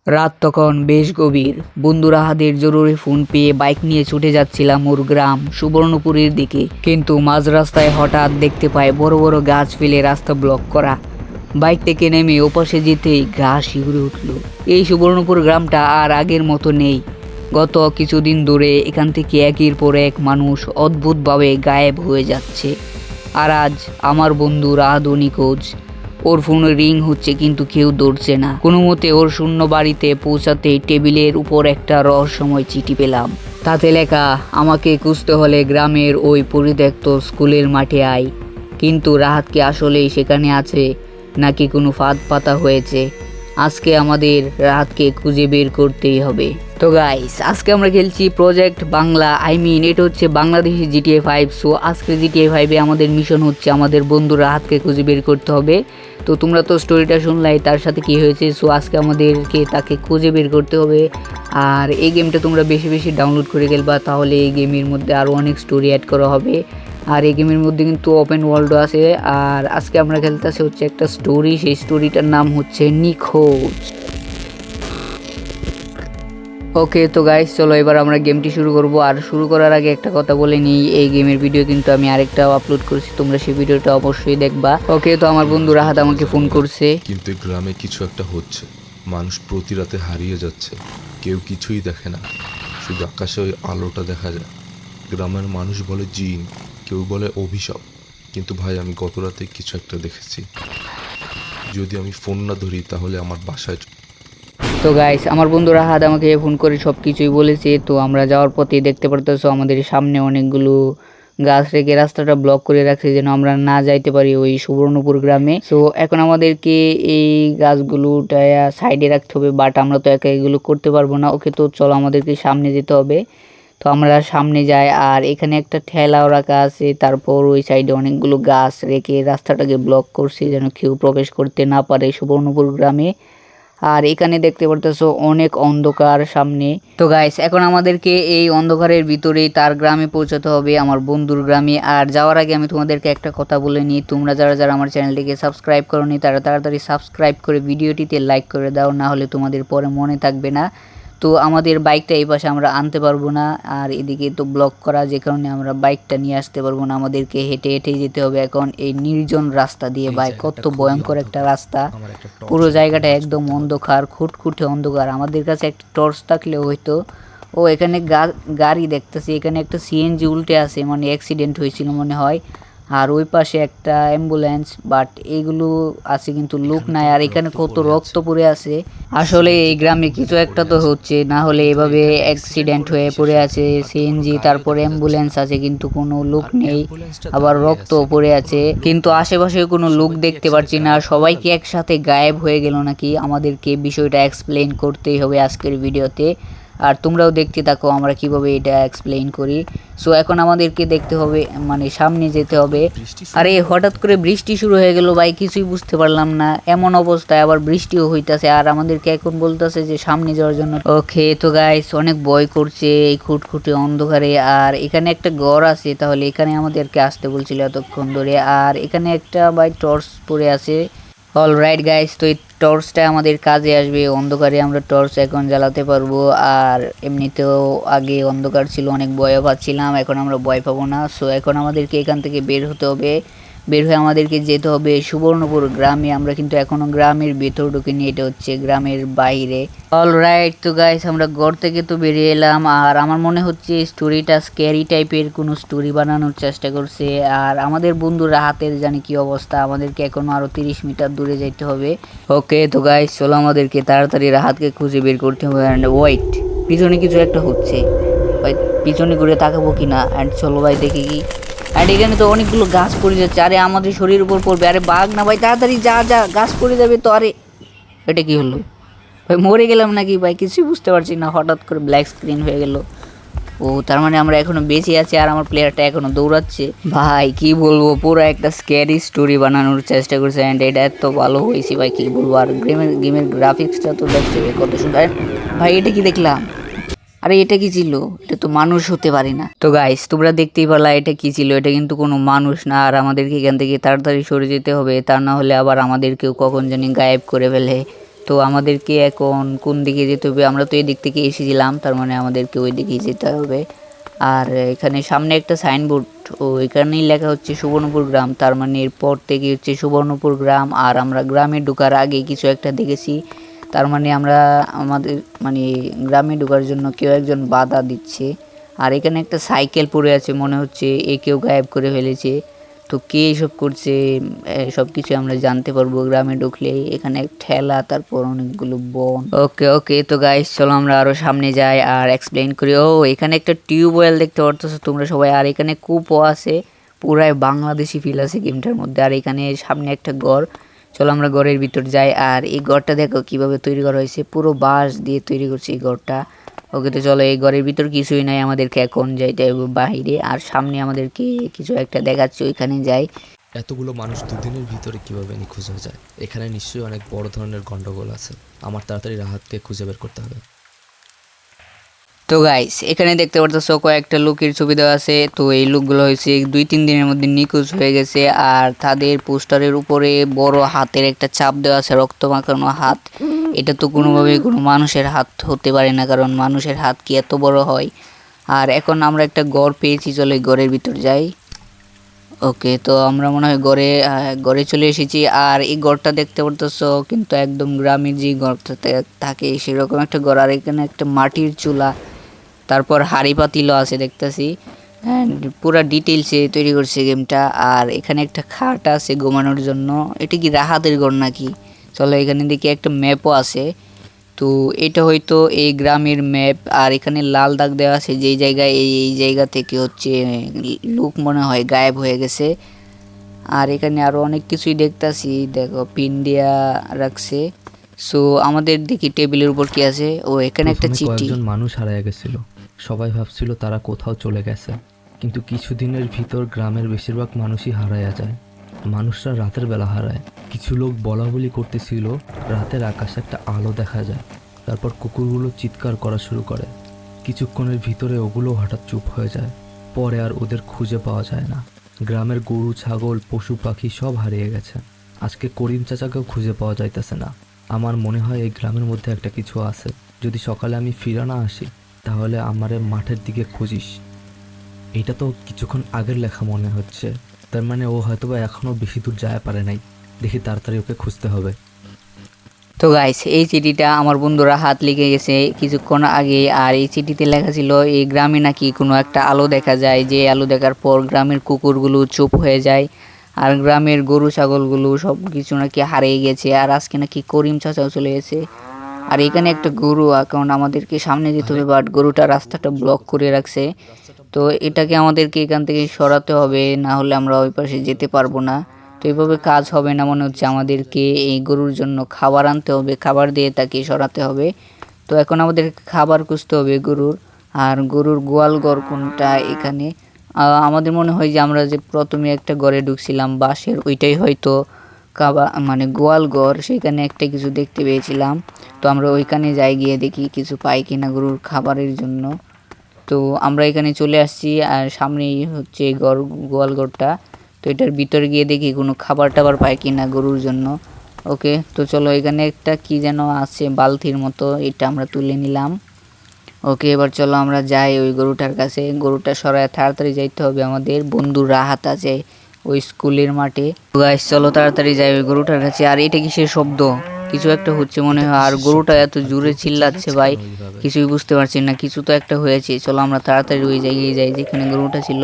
রাত তখন বেশ গভীর। বন্ধুরা হাতের জরুরি ফোন পেয়ে বাইক নিয়ে ছুটে যাচ্ছিলাম ওর গ্রাম সুবর্ণপুরের দিকে, কিন্তু মাঝ রাস্তায় হঠাৎ দেখতে পাই বড় বড় গাছ ফেলে রাস্তা ব্লক করা। বাইক থেকে নেমে ওপাশে যেতেই গা শিউরে উঠল। এই সুবর্ণপুর গ্রামটা আর আগের মতো নেই। গত কিছুদিন ধরে এখান থেকে একের পর এক মানুষ অদ্ভুতভাবে গায়েব হয়ে যাচ্ছে। আর আজ আমার বন্ধু রাহাদও নিখোঁজ। ওর ফোনে রিং হচ্ছে কিন্তু কেউ ধরছে না। কোনো মতে ওর শূন্য বাড়িতে পৌঁছাতেই টেবিলের উপর একটা রহস্যময় চিঠি পেলাম। তাতে লেখা, আমাকে খুঁজতে হলে গ্রামের ওই পরিত্যক্ত স্কুলের মাঠে আয়। কিন্তু রাহাত কি আসলেই সেখানে আছে, নাকি কোনো ফাঁদ পাতা হয়েছে? আজকে আমাদের রাহাতকে খুঁজে বের করতেই হবে। তো গাইস, আজকে আমরা খেলছি প্রজেক্ট বাংলা। এটা হচ্ছে বাংলাদেশি জিটিএ 5। সো আজকে জিটিএ 5-এ আমাদের মিশন হচ্ছে আমাদের বন্ধু রাহাতকে খুঁজে বের করতে হবে। তো তোমরা তো স্টোরিটা শুনলাই তার সাথে কি হয়েছে। সো আজকে আমাদেরকে তাকে খুঁজে বের করতে হবে। আর এই গেমটা তোমরা বেশি বেশি ডাউনলোড করে খেলবা, তাহলে এই গেমের মধ্যে আরও অনেক স্টোরি অ্যাড করা হবে। আর এই গেমের মধ্যে কিন্তু ওপেন ওয়ার্ল্ডও আছে। আর আজকে আমরা খেলতেছি হচ্ছে একটা স্টোরি, সেই স্টোরিটার নাম হচ্ছে নিখোঁজ। ওকে তো গাইস, চলো এবার আমরা গেমটি শুরু করব। আর শুরু করার আগে একটা কথা বলে নিই, এই গেমের ভিডিও কিন্তু আমি আরেকটাও আপলোড করেছি, তোমরা সেই ভিডিওটা অবশ্যই দেখবা। ওকে, তো আমার বন্ধু রাহাত আমাকে ফোন করছে। কিন্তু গ্রামে কিছু একটা হচ্ছে। মানুষ প্রতি রাতে হারিয়ে যাচ্ছে, কেউ কিছুই দেখে না, শুধু আকাশে ওই আলোটা দেখা যায়। গ্রামের মানুষ বলে জিন, কেউ বলে অভিশাপ। কিন্তু ভাই, আমি গত রাতে কিছু একটা দেখেছি। যদি আমি ফোন না ধরি তাহলে আমার বাসায় তো গাইস, আমার বন্ধু রাহাত আমাকে ফোন করে সব কিছুই বলেছে। তো আমরা যাওয়ার পথে দেখতে পারতেছো আমাদের সামনে অনেকগুলো গাছ রেখে রাস্তাটা ব্লক করে রাখছে যেন আমরা না যাইতে পারি ওই সুবর্ণপুর গ্রামে। সো এখন আমাদেরকে এই গাছগুলোটা সাইডে রাখতে হবে, বাট আমরা তো একা এগুলো করতে পারবো না। ওকে, তো চলো আমাদেরকে সামনে যেতে হবে। তো আমরা সামনে যাই, আর এখানে একটা ঠেলাও রাখা আছে। তারপর ওই সাইডে অনেকগুলো গাছ রেখে রাস্তাটাকে ব্লক করছে যেন কেউ প্রবেশ করতে না পারে সুবর্ণপুর গ্রামে। আর এখানে দেখতে পারতেছো অনেক অন্ধকার সামনে। তো গাইস, এখন আমাদেরকে এই অন্ধকারের ভিতরেই তার গ্রামে পৌঁছাতে হবে, আমার বন্ধুর গ্রামে। আর যাওয়ার আগে আমি তোমাদেরকে একটা কথা বলে নিই, তোমরা যারা যারা আমার চ্যানেলটিকে সাবস্ক্রাইব করোনি তারা তাড়াতাড়ি সাবস্ক্রাইব করে ভিডিওটিতে লাইক করে দাও, না হলে তোমাদের পরে মনে থাকবে না। তো আমাদের বাইকটা এই পাশে আমরা আনতে পারবো না, আর এদিকে তো ব্লক করা, যে কারণে আমরা বাইকটা নিয়ে আসতে পারবো না। আমাদেরকে হেঁটে হেঁটেই যেতে হবে এখন এই নির্জন রাস্তা দিয়ে। ভাই, কত ভয়ঙ্কর একটা রাস্তা! পুরো জায়গাটা একদম অন্ধকার, খুঁটখুঁটে অন্ধকার। আমাদের কাছে একটা টর্চ থাকলেও হয়তো। ও এখানে গাড়ি দেখতেছি, এখানে একটা সিএনজি উল্টে আছে, মানে অ্যাক্সিডেন্ট হয়েছিল মনে হয়। আর ওই পাশে একটা অ্যাম্বুলেন্স, বাট এগুলো আছে কিন্তু লোক নাই। আর এখানে কত রক্ত পড়ে আছে। আসলে এই গ্রামে কিছু একটা তো হচ্ছে, না হলে এভাবে অ্যাক্সিডেন্ট হয়ে পড়ে আছে সিএনজি, তারপর অ্যাম্বুলেন্স আছে কিন্তু কোনো লোক নেই, আবার রক্ত পড়ে আছে কিন্তু আশেপাশে কোনো লোক দেখতে পাচ্ছি না। সবাইকে একসাথে গায়েব হয়ে গেল নাকি? আমাদেরকে বিষয়টা এক্সপ্লেইন করতেই হবে আজকের ভিডিওতে। আর তোমরাও দেখতে থাকো আমরা কিভাবে এটা এক্সপ্লেইন করি। সো এখন আমাদেরকে দেখতে হবে, মানে সামনে যেতে হবে। আরে হঠাৎ করে বৃষ্টি শুরু হয়ে গেল ভাই, কিছুই বুঝতে পারলাম না। এমন অবস্থায় আবার বৃষ্টিও হইতাছে, আর আমাদেরকে এখন বলতেছে যে সামনে যাওয়ার জন্য। ওকে তো গাইস, অনেক ভয় করছে এই খুঁটখুঁটে অন্ধকারে। আর এখানে একটা ঘর আছে, তাহলে এখানে আমাদেরকে আসতে বলছিল এতক্ষণ ধরে। আর এখানে একটা ভাই টর্চ পড়ে আছে। অলরাইট গাইস, তো এই টর্চটা আমাদের কাজে আসবে। অন্ধকারে আমরা টর্চ এখন জ্বালাতে পারবো। আর এমনিতেও আগে অন্ধকার ছিল, অনেক ভয়ও পাচ্ছিলাম, এখন আমরা ভয় পাবো না। সো এখন আমাদেরকে এখান থেকে বের হতে হবে। বের হয়ে আমাদেরকে যেতে হবে সুবর্ণপুর গ্রামে। আমরা কিন্তু এখনো গ্রামের ভেতর ঢুকিনি, এটা হচ্ছে গ্রামের বাইরে। অলরাইট তো গাইস, আমরা ঘর থেকে তো বেরিয়ে এলাম। আর আমার মনে হচ্ছে স্টোরিটা স্ক্যারি টাইপের কোনো স্টোরি বানানোর চেষ্টা করছে। আর আমাদের বন্ধুরা হাতের জানি কি অবস্থা, আমাদেরকে এখনো আরো 30 মিটার দূরে যেতে হবে। ওকে তো গাইস, চলো আমাদেরকে তাড়াতাড়ি রাহাতকে খুঁজে বের করতে হবে। অ্যান্ড ওয়েট, পিছনে কিছু একটা হচ্ছে ভাই, পিছনে ঘুরে তাকাবো কিনা। অ্যান্ড চলো ভাই দেখি কি। অ্যান্ড এখানে তো অনেকগুলো গাছ পড়ে যাচ্ছে, আরে আমাদের শরীরের উপর পড়বে। আরে বাঘ না ভাই, তাড়াতাড়ি যা যা, গাছ পড়ে যাবে তো। আরে এটা কি হলো ভাই, মরে গেলাম নাকি ভাই? কিছুই বুঝতে পারছি না, হঠাৎ করে ব্ল্যাক স্ক্রিন হয়ে গেল। ও তার মানে আমরা এখনো বেঁচে আছি, আর আমার প্লেয়ারটা এখনো দৌড়াচ্ছে। ভাই কি বলবো, পুরো একটা স্ক্যারি স্টোরি বানানোর চেষ্টা করছে। অ্যান্ড এটা এত ভালো হয়েছে ভাই, কি বলবো। আর গেমের গ্রাফিক্সটা তো দেখছে কত সুন্দর। ভাই এটা কি দেখলাম? আরে এটা কি ছিল? এটা তো মানুষ হতে পারে না। তো গাইস, তোমরা দেখতেই পারলা এটা কি ছিল। এটা কিন্তু কোনো মানুষ না। আর আমাদেরকে এখান থেকে তাড়াতাড়ি সরে যেতে হবে, তা না হলে আবার আমাদেরকেও কখন জানি গায়েব করে ফেলে। তো আমাদেরকে এখন কোন দিকে যেতে হবে? আমরা তো এই দিক থেকে এসেছিলাম, তার মানে আমাদেরকে ওই দিকেই যেতে হবে। আর এখানে সামনে একটা সাইনবোর্ড, ও এখানেই লেখা হচ্ছে সুবর্ণপুর গ্রাম, তার মানে এরপর থেকে হচ্ছে সুবর্ণপুর গ্রাম। আর আমরা গ্রামে ঢোকার আগে কিছু একটা দেখেছি, তার মানে আমরা আমাদের মানে গ্রামে ঢোকার জন্য কেউ একজন বাধা দিচ্ছে। আর এখানে একটা সাইকেল পড়ে আছে, মনে হচ্ছে এ কেউ গায়েব করে ফেলেছে। তো কে এসব করছে সব কিছু আমরা জানতে পারবো গ্রামে ঢুকলে। এখানে ঠেলা, তারপর অনেকগুলো বন। ওকে ওকে, তো গাইস চলো আমরা আরো সামনে যাই আর এক্সপ্লেইন করি। ও এখানে একটা টিউবওয়েল দেখতে পারতেছো তোমরা সবাই, আর এখানে কূপও আছে। পুরাই বাংলাদেশি ফিল আছে গেমটার মধ্যে। আর এখানে সামনে একটা ঘর, চলো আমরা ঘরের ভিতর যাই। আর এই ঘরটা দেখো কিভাবে তৈরি করা হয়েছে, পুরো বাঁশ দিয়ে তৈরি করছে এই ঘরটা। ওকে, তো চলো এই ঘরের ভিতর কিছুই নাই, আমাদেরকে এখন যাইতে হবে বাহিরে। আর সামনে আমাদেরকে কিছু একটা দেখাচ্ছে, ওইখানে যাই। এতগুলো মানুষ দুদিনের ভিতরে কিভাবে নিখোঁজ হয়ে যায়? এখানে নিশ্চয়ই অনেক বড় ধরনের গন্ডগোল আছে। আমার তাড়াতাড়ি রাহাতকে খুঁজে বের করতে হবে। তো গাইস এখানে দেখতে পারতেছো কয়েকটা লোকের ছবি দেওয়া আছে। তো এই লোকগুলো হয়েছে 2-3 দিনের মধ্যে নিখোঁজ হয়ে গেছে। আর তাদের পোস্টারের উপরে বড় হাতের একটা চাপ দেওয়া আছে, রক্ত মাখানো হাত। এটা তো কোনোভাবেই কোনো মানুষের হাত হতে পারে না, কারণ মানুষের হাত কি এত বড় হয়? আর এখন আমরা একটা ঘর পেয়েছি, চলো এই ঘরের ভিতর যাই। ওকে, তো আমরা মনে হয় ঘরে চলে এসেছি। আর এই ঘরটা দেখতে পারতেছো কিন্তু একদম গ্রামের যে ঘরটাতে থাকে সেরকম একটা ঘর। আর এখানে একটা মাটির চুলা, তারপর হাঁড়ি পাতিলও আছে দেখতেছি। পুরা ডিটেলসে তৈরি করছে গেমটা। আর এখানে একটা খাট আছে ঘুমানোর জন্য। এটা কি রাহাতের ঘর নাকি? চলো এখানে দেখি একটা ম্যাপও আছে। তো এটা হয়তো এই গ্রামের ম্যাপ। আর এখানে লাল দাগ দেওয়া আছে যেই জায়গায় এই জায়গা থেকে হচ্ছে লোক মনে হয় গায়েব হয়ে গেছে। আর এখানে আরো অনেক কিছুই দেখতাছি, দেখো পিন দিয়া রাখছে। সো আমাদের দেখি টেবিলের উপর কি আছে। ও এখানে একটা প্রথমে চিঠি। কয়েকজন মানুষ হারিয়ে গেছিল। সবাই ভাবছিল তারা কোথাও চলে গেছে, কিন্তু কিছুদিনের ভিতর গ্রামের বেশিরভাগ মানুষই হারায়া যায়। মানুষরা রাতের বেলা হারায়। কিছু লোক বলা বলি করতেছিল রাতের আকাশে একটা আলো দেখা যায়। তারপর কুকুরগুলো চিৎকার করা শুরু করে। কিছুক্ষণের ভিতরে ওগুলো হঠাৎ চুপ হয়ে যায়। পরে আর ওদের খুঁজে পাওয়া যায় না। গ্রামের গরু, ছাগল, পশু পাখি সব হারিয়ে গেছে। আজকে করিম চাচাকেও খুঁজে পাওয়া যাইতেছে না। আমার মনে হয় এই গ্রামের মধ্যে একটা কিছু আছে। যদি সকালে আমি ফিরে না আসি, তাহলে আমারে মাঠের দিকে খুঁজিস। এটা তো কিছুক্ষণ আগের লেখা মনে হচ্ছে, তার মানে ও হয়তোবা এখনো বেশি দূর যায় পারে নাই। দেখি তাড়াতাড়ি ওকে খুঁজতে হবে। তো গাইস এই চিঠিটা আমার বন্ধুরা হাত লিখে গেছে কিছুক্ষণ আগে। আর এই চিঠিতে লেখা ছিল এই গ্রামে নাকি কোনো একটা আলো দেখা যায়, যে আলো দেখার পর গ্রামের কুকুরগুলো চুপ হয়ে যায়। আর গ্রামের গরু ছাগলগুলো সব কিছু নাকি হারিয়ে গেছে। আর আজকে নাকি করিম চাচাও চলে গেছে। আর এখানে একটা গরু, কারণ আমাদেরকে সামনে যেতে হবে, বাট গরুটা রাস্তাটা ব্লক করে রাখছে। তো এটাকে আমাদেরকে এখান থেকে সরাতে হবে, না হলে আমরা ওই পাশে যেতে পারবো না। তো এইভাবে কাজ হবে না মনে হচ্ছে, আমাদেরকে এই গরুর জন্য খাবার আনতে হবে, খাবার দিয়ে তাকে সরাতে হবে। তো এখন আমাদের খাবার খুঁজতে হবে গরুর। আর গরুর গোয়াল ঘর কোনটা এখানে? আমাদের মনে হয় যে আমরা যে প্রথমে একটা ঘরে ঢুকছিলাম বাঁশের, ওইটাই হয়তো মানে গোয়াল ঘর। সেখানে একটা কিছু দেখতে পেয়েছিলাম। তো আমরা ওইখানে যাই, গিয়ে দেখি কিছু পাই কিনা গরুর খাবারের জন্য। তো আমরা এখানে চলে আসছি, আর সামনেই হচ্ছে গোয়াল ঘরটা। তো এটার ভিতরে গিয়ে দেখি কোনো খাবার টাবার পাই কিনা গরুর জন্য। ওকে, তো চলো এখানে একটা কি যেন আছে বালতির মতো, এটা আমরা তুলে নিলাম। ওকে, এবার চলো আমরা যাই ওই গরুটার কাছে। গরুটা সরায় তাড়াতাড়ি যাইতে হবে, আমাদের বন্ধু রাহাত আছে ওই স্কুলের মাঠে। গাইস চলো তাড়াতাড়ি যাই ওই গরুটার কাছে। আর এটা কিসের শব্দ? কিছু একটা হচ্ছে মনে হয়। আর গরুটা এত জোরে চিল্লাচ্ছে ভাই, কিছুই বুঝতে পারছি না। কিছু তো একটা হয়েছে। চলো আমরা তাড়াতাড়ি ওই জায়গায় যাই যেখানে গরুটা ছিল।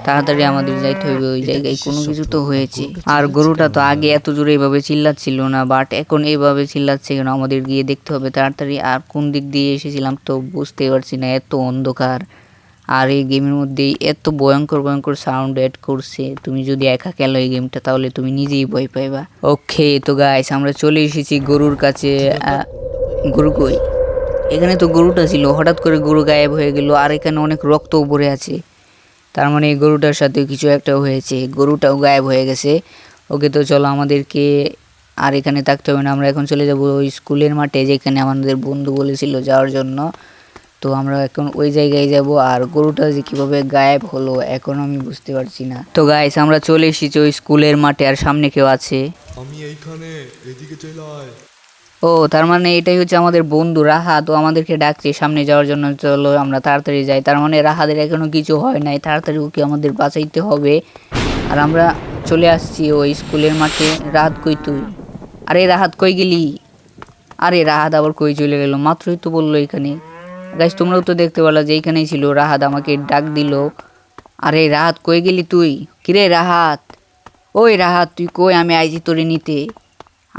তাড়াতাড়ি আমাদের যাইতে হবে ওই জায়গায়, কোনো কিছু তো হয়েছে। আর গরুটা তো আগে এত জোরে এইভাবে চিল্লাচ্ছিল না, বাট এখন এইভাবে চিল্লাচ্ছে কেন? আমাদের গিয়ে দেখতে হবে তাড়াতাড়ি। আর কোন দিক দিয়ে এসেছিলাম তো বুঝতে পারছি না, এত অন্ধকার। আর এই গেমের মধ্যে এত ভয়ঙ্কর ভয়ঙ্কর সাউন্ড অ্যাড করছে। তুমি যদি একা খেলো এই গেমটা তাহলে তুমি নিজেই ভয় পাইবা। ওকে, তো গাইস আমরা চলে এসেছি গরুর কাছে। গরু কই? এখানে তো গরুটা ছিল, হঠাৎ করে গরু গায়েব হয়ে গেল। আর এখানে অনেক রক্তও পড়ে আছে, তার মানে এই গরুটার সাথে কিছু একটা হয়েছে, গরুটাও গায়েব হয়ে গেছে। ওকে, তো চলো আমাদেরকে আর এখানে থাকতে হবে না, আমরা এখন চলে যাব ওই স্কুলের মাঠে যেখানে আমাদের বন্ধু বলেছিল যাওয়ার জন্য। তো আমরা এখন ওই জায়গায় যাব। আর গরুটা যে কিভাবে গায়েব হলো এখন আমি বুঝতে পারছি না। তো গাইস আমরা চলে এসেছি ওই স্কুলের মাঠে। আর সামনে কেউ আছে? আমি এইখানে, এদিকে চলে আয়। ও তার মানে এটাই হচ্ছে আমাদের বন্ধু রাহাত, ও আমাদেরকে ডাকছে সামনে যাওয়ার জন্য। চলো আমরা তাড়াতাড়ি যাই। তার মানে রাহাতের এখনো কিছু হয় নাই, তাড়াতাড়ি ওকে আমাদের বাঁচাইতে হবে। আর আমরা চলে আসছি ওই স্কুলের মাঠে। রাহাত কই তুই? আরে রাহাত কই গেলি? আরে রাহাত আবার কই চলে গেল? মাত্রই তো বললো এখানে। গাইস তোমরাও তো দেখতে পেলা যে এইখানেই ছিল। রাহাত আমাকে ডাক দিল। আরে রাহাত কই গেলি তুই? কিরে রাহাত, ওই রাহাত তুই কই? আমি আইছি তোরে নিতে।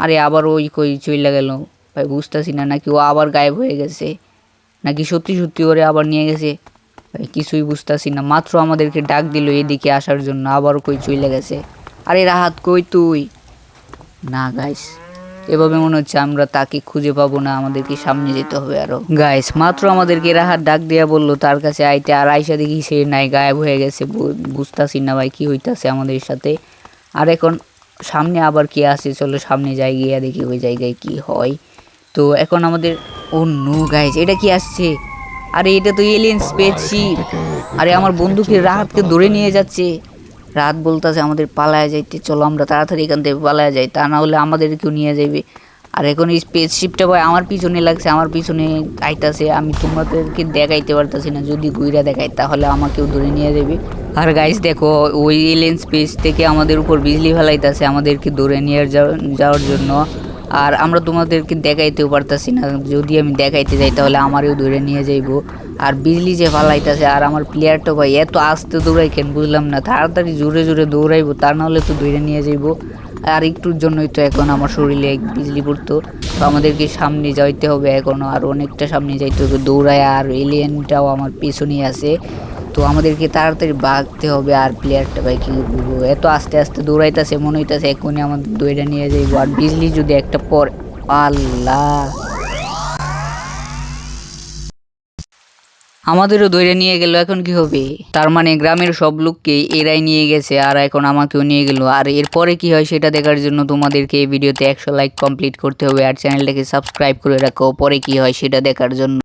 আরে আবার ওই কই চইলা গেল ভাই, বুঝতেছি না, নাকি ও আবার গায়েব হয়ে গেছে, নাকি সত্যি সত্যি ওরে আবার নিয়ে গেছে ভাই, কিছুই বুঝতেছি না। মাত্র আমাদেরকে ডাক দিল এদিকে আসার জন্য, আবার কই চইলা গেছে। আরে রাহাত কই তুই? না গাইস, এভাবে মনে হচ্ছে আমরা তাকে খুঁজে পাবো না, আমাদেরকে সামনে যেতে হবে আরো। গাইস মাত্র আমাদেরকে রাহাত ডাক দিয়া বললো তার কাছে আইতে, আর আইসা দেখি সে নাই, গায়েব হয়ে গেছে। বুঝতাছি না ভাই কি হইতাছে আমাদের সাথে। আর এখন সামনে আবার কি আছে, চলো সামনে যাই, গিয়ে দেখি ওই জায়গায় কি হয়। তো এখন আমাদের, ও নো গাইস, এটা কি আসছে? আরে এটা তো এলিয়েন স্পেসশিপ। আরে আমার বন্ধুকে রাহাতকে ধরে নিয়ে যাচ্ছে। রাত বলতেছে আমাদের পালায়া যাইতে, চলো আমরা তাড়াতাড়ি এখান থেকে পালায়া যাই, তা না হলে আমাদেরকেও নিয়ে যাবে। আর এখন এই স্পেসশিপটা ভাই আমার পিছনে লাগছে, আমার পিছনে আইতাছে। আমি তোমাদেরকে দেখাইতে পারতাছি না, যদি ঘুইরা দেখাই তাহলে আমাকেও ধরে নিয়ে যাবে। আর গাইস দেখো ওই এলিয়েন স্পেস থেকে আমাদের উপর বিজলি ফেলাইতেছে আমাদেরকে ধরে নিয়ে যাওয়ার জন্য। আর আমরা তোমাদেরকে দেখাইতেও পারতাছি না, যদি আমি দেখাইতে যাই তাহলে আমারও ধরে নিয়ে যাইবো। আর বিজলি যে ফালাইতেছে, আর আমার প্লেয়ারটা ভাই এত আস্তে দৌড়াই কেন বুঝলাম না, তাড়াতাড়ি জোরে জোরে দৌড়াইবো, তা না হলে তো ধরে নিয়ে যাইবো। আর একটুর জন্যই তো এখন আমার শরীরে বিজলি পড়তো। তো আমাদেরকে সামনে যাইতে হবে এখনো, আর অনেকটা সামনে যাইতে হবে দৌড়ায়। আর এলিয়েনটাও আমার পিছনেই আছে, তো আমাদেরকে তাড়াতাড়ি ভাগতে হবে। আর প্লেয়ারটা ভাই কি বলবো, এত আস্তে আস্তে দৌড়াইতেছে, মনে হইতেছে এখনই আমাদের দৌড়া নিয়ে যাইবো। আর বিজলি যদি একটা পর, আল্লাহ, আমাদেরও ধরে নিয়ে গেল, এখন কি হবে? তার মানে গ্রামের সব লোককে এরাই নিয়ে গেছে, আর এখন আমাকেও নিয়ে গেল। আর এরপরে কি হয় সেটা দেখার জন্য তোমাদেরকে এই ভিডিওতে 100 লাইক কমপ্লিট করতে হবে, আর চ্যানেলটাকে সাবস্ক্রাইব করে রাখো পরে কি হয় সেটা দেখার জন্য।